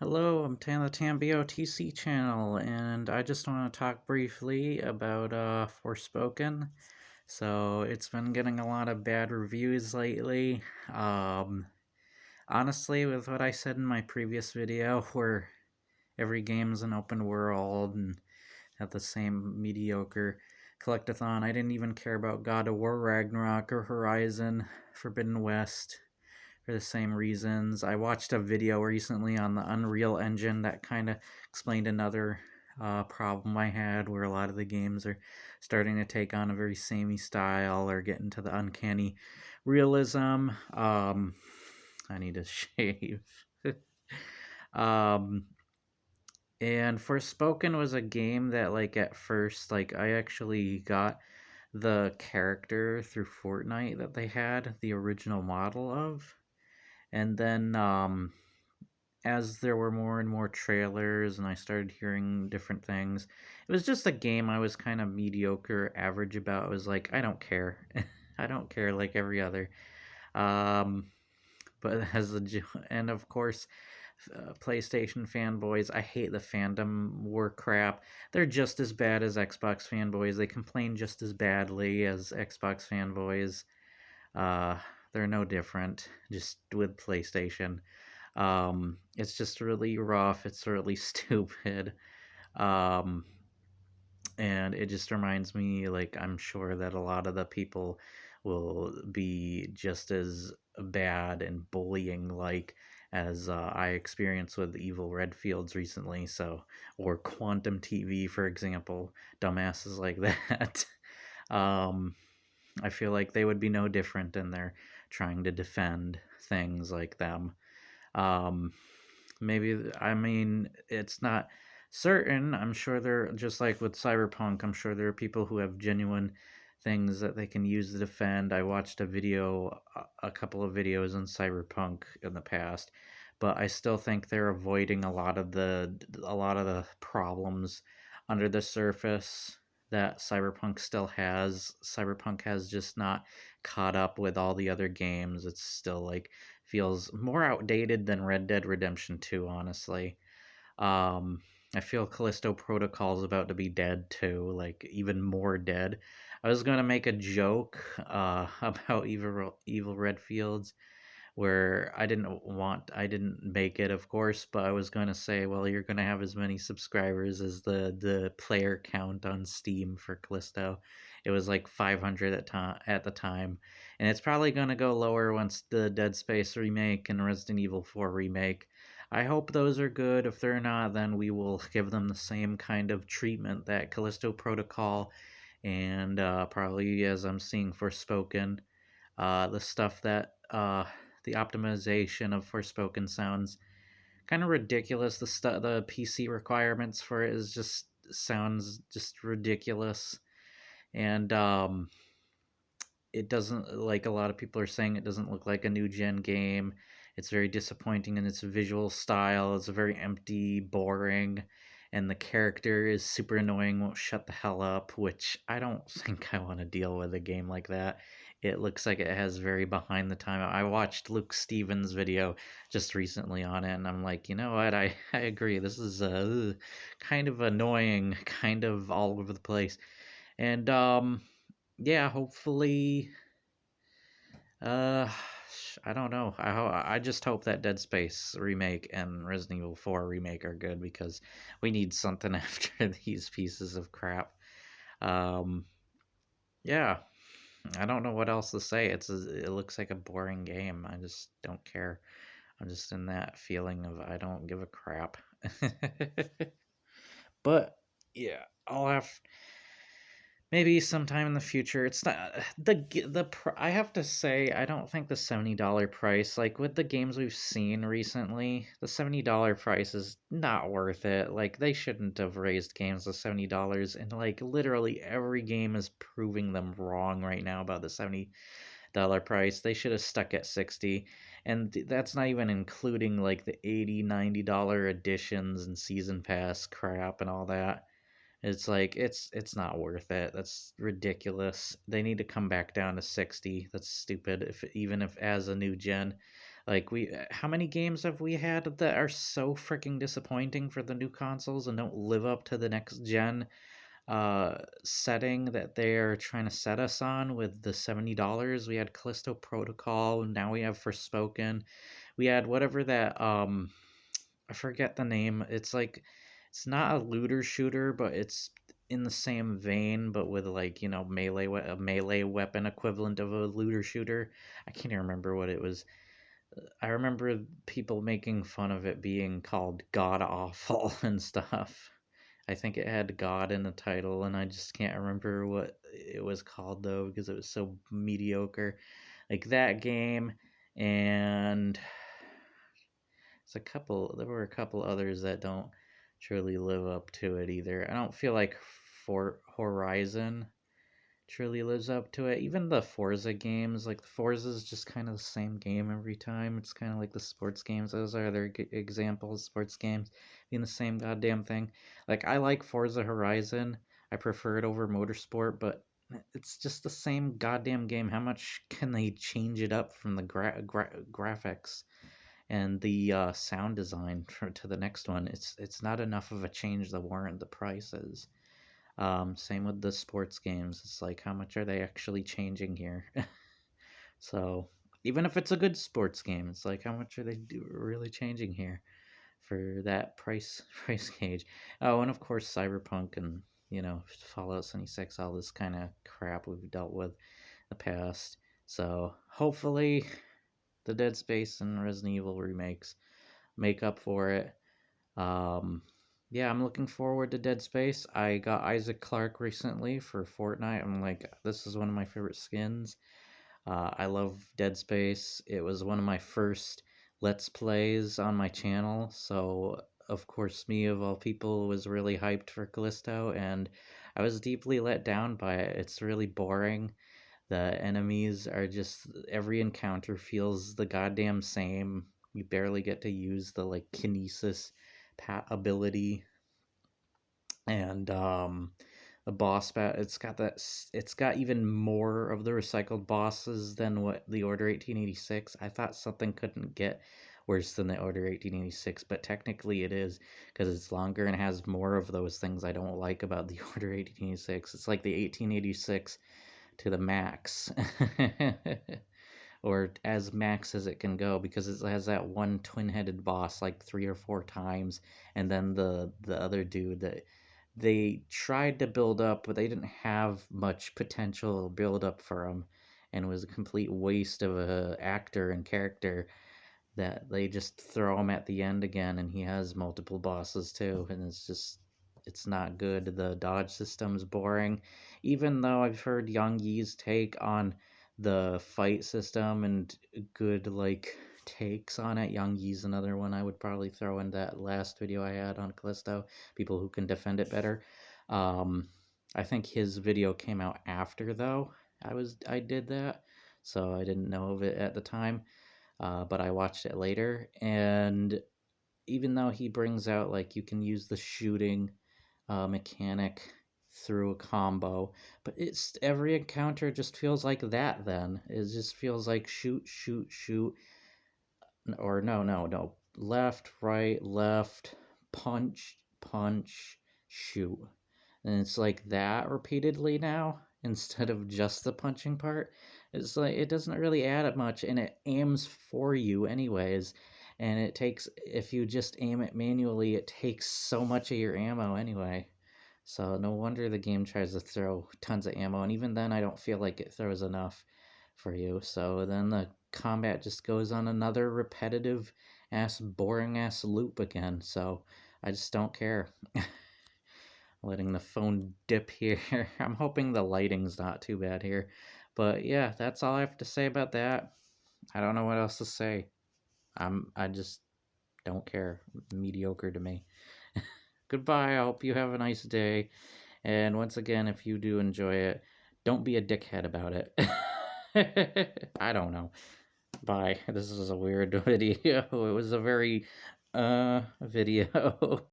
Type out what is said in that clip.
Hello, I'm Tan the Tan BOTC channel, and I just want to talk briefly about Forspoken. So it's been getting a lot of bad reviews lately. Um, Honestly, with what I said in my previous video, where every game's an open world and have the same mediocre collectathon, I didn't even care about God of War Ragnarok or Horizon Forbidden West for the same reasons. I watched a video recently on the Unreal Engine that kind of explained another problem I had where a lot of the games are starting to take on a very samey style or get into the uncanny realism. I need to shave. um, and Forspoken was a game that, like, at first, like, I actually got the character through Fortnite that they had the original model of. And then as there were more and more trailers and I started hearing different things, it was just a game I was kind of mediocre, average about. I was like, I don't care. I don't care like every other. Um, but as the and of course, PlayStation fanboys, I hate the fandom war crap. They're just as bad as Xbox fanboys. They complain just as badly as Xbox fanboys. Uh, they're no different, just with PlayStation. It's just really rough. It's really stupid. Um, and it just reminds me, like, I'm sure that a lot of the people will be just as bad and bullying like as I experienced with Evil Redfields recently. So, or Quantum TV, for example, dumbasses like that. um, I feel like they would be no different in their trying to defend things like them. Um, Maybe, I mean, it's not certain. I'm sure they're just like with Cyberpunk. I'm sure there are people who have genuine things that they can use to defend. I watched a couple of videos on Cyberpunk in the past, but I still think they're avoiding a lot of the problems under the surface that Cyberpunk still has. Cyberpunk has just not caught up with all the other games. It's still like feels more outdated than Red Dead Redemption 2, honestly. Um, I feel Callisto Protocol is about to be dead too, like even more dead. I was going to make a joke about Evil Redfields where I didn't make it, of course, but I was going to say, well, you're going to have as many subscribers as the player count on Steam for Callisto. It was like 500 at the time, and it's probably going to go lower once the Dead Space remake and Resident Evil 4 remake. I hope those are good. If they're not, then we will give them the same kind of treatment that Callisto Protocol and probably, as I'm seeing, Forspoken, the stuff that the optimization of Forspoken sounds kind of ridiculous. The PC requirements for it is just sounds just ridiculous, and it doesn't, like a lot of people are saying, it doesn't look like a new gen game. It's very disappointing in its visual style. It's very empty, boring, and the character is super annoying, won't shut the hell up, which I don't think I want to deal with a game like that. It looks like it has very behind the time. I watched Luke Stevens' video just recently on it, and I'm like, you know what? I agree. This is kind of annoying, kind of all over the place. And yeah, hopefully, uh, I don't know. I just hope that Dead Space remake and Resident Evil 4 remake are good because we need something after these pieces of crap. Um, yeah, I don't know what else to say. It looks like a boring game. I just don't care. I'm just in that feeling of I don't give a crap. But yeah, I'll have maybe sometime in the future. It's not I have to say, I don't think the $70 price, like with the games we've seen recently, the $70 price is not worth it. Like they shouldn't have raised games to $70, and like literally every game is proving them wrong right now about the $70 price. They should have stuck at 60, and that's not even including like the $80, $90 editions and season pass crap and all that. It's like it's not worth it. That's ridiculous. They need to come back down to 60. That's stupid. If even if as a new gen, Like how many games have we had that are so freaking disappointing for the new consoles and don't live up to the next gen setting that they're trying to set us on with the $70? We had Callisto Protocol, and now we have Forspoken. We had whatever that I forget the name. It's like it's not a looter shooter, but it's in the same vein, but with like a melee weapon equivalent of a looter shooter. I can't even remember what it was. I remember people making fun of it being called god awful and stuff. I think it had God in the title, and I just can't remember what it was called though because it was so mediocre. Like that game, and there were a couple others that don't truly live up to it either. I don't feel like For Horizon truly lives up to it. Even the Forza games, like the Forza is just kind of the same game every time. It's kind of like the sports games. Those are other examples. Sports games being the same goddamn thing. Like I like Forza Horizon. I prefer it over Motorsport, but it's just the same goddamn game. How much can they change it up from the graphics and the sound design to the next one? It's not enough of a change to warrant the prices. Same with the sports games. It's like, how much are they actually changing here? So, even if it's a good sports game, it's like, how much are they really changing here for that price gauge? Oh, and of course, Cyberpunk and Fallout 76, all this kind of crap we've dealt with in the past. So, hopefully, the Dead Space and Resident Evil remakes make up for it. Um, yeah, I'm looking forward to Dead Space. I got Isaac Clarke recently for Fortnite. I'm like, this is one of my favorite skins. I love Dead Space. It was one of my first Let's Plays on my channel, so of course, me of all people was really hyped for Callisto, and I was deeply let down by it. It's really boring. The enemies are just every encounter feels the goddamn same. You barely get to use the like kinesis ability, and the boss bat. It's got even more of the recycled bosses than what the Order 1886. I thought something couldn't get worse than the Order 1886, but technically it is because it's longer and has more of those things I don't like about the Order 1886. It's like the 1886 to the max. Or as max as it can go, because it has that one twin-headed boss like 3 or 4 times, and then the other dude that they tried to build up, but they didn't have much potential build up for him, and it was a complete waste of a actor and character that they just throw him at the end again, and he has multiple bosses too, and it's not good. The dodge system's boring, even though I've heard Yang Yi's take on the fight system and good like takes on it. Yang Yi's another one I would probably throw in that last video I had on Callisto, people who can defend it better. um I think his video came out after though I did that, so I didn't know of it at the time. But I watched it later, and even though he brings out like you can use the shooting mechanic through a combo, but it's every encounter just feels like that. Then it just feels like shoot, shoot, shoot, or no, left, right, left, punch, punch, shoot, and it's like that repeatedly now instead of just the punching part. It's like it doesn't really add up much, and it aims for you anyways, and it takes, if you just aim it manually, it takes so much of your ammo anyway. So no wonder the game tries to throw tons of ammo, and even then I don't feel like it throws enough for you. So then the combat just goes on another repetitive ass boring ass loop again. So I just don't care. Letting the phone dip here. I'm hoping the lighting's not too bad here. But yeah, that's all I have to say about that. I don't know what else to say. I just don't care. Mediocre to me. Goodbye. I hope you have a nice day. And once again, if you do enjoy it, don't be a dickhead about it. I don't know. Bye. This is a weird video. It was a very video.